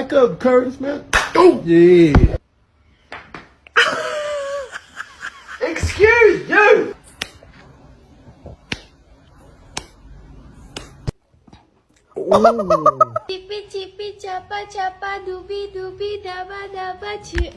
back up, Curtis, man. Oh, yeah. Excuse you. Chippy chippy chapa chapa doobie doobie dabba dabba chip.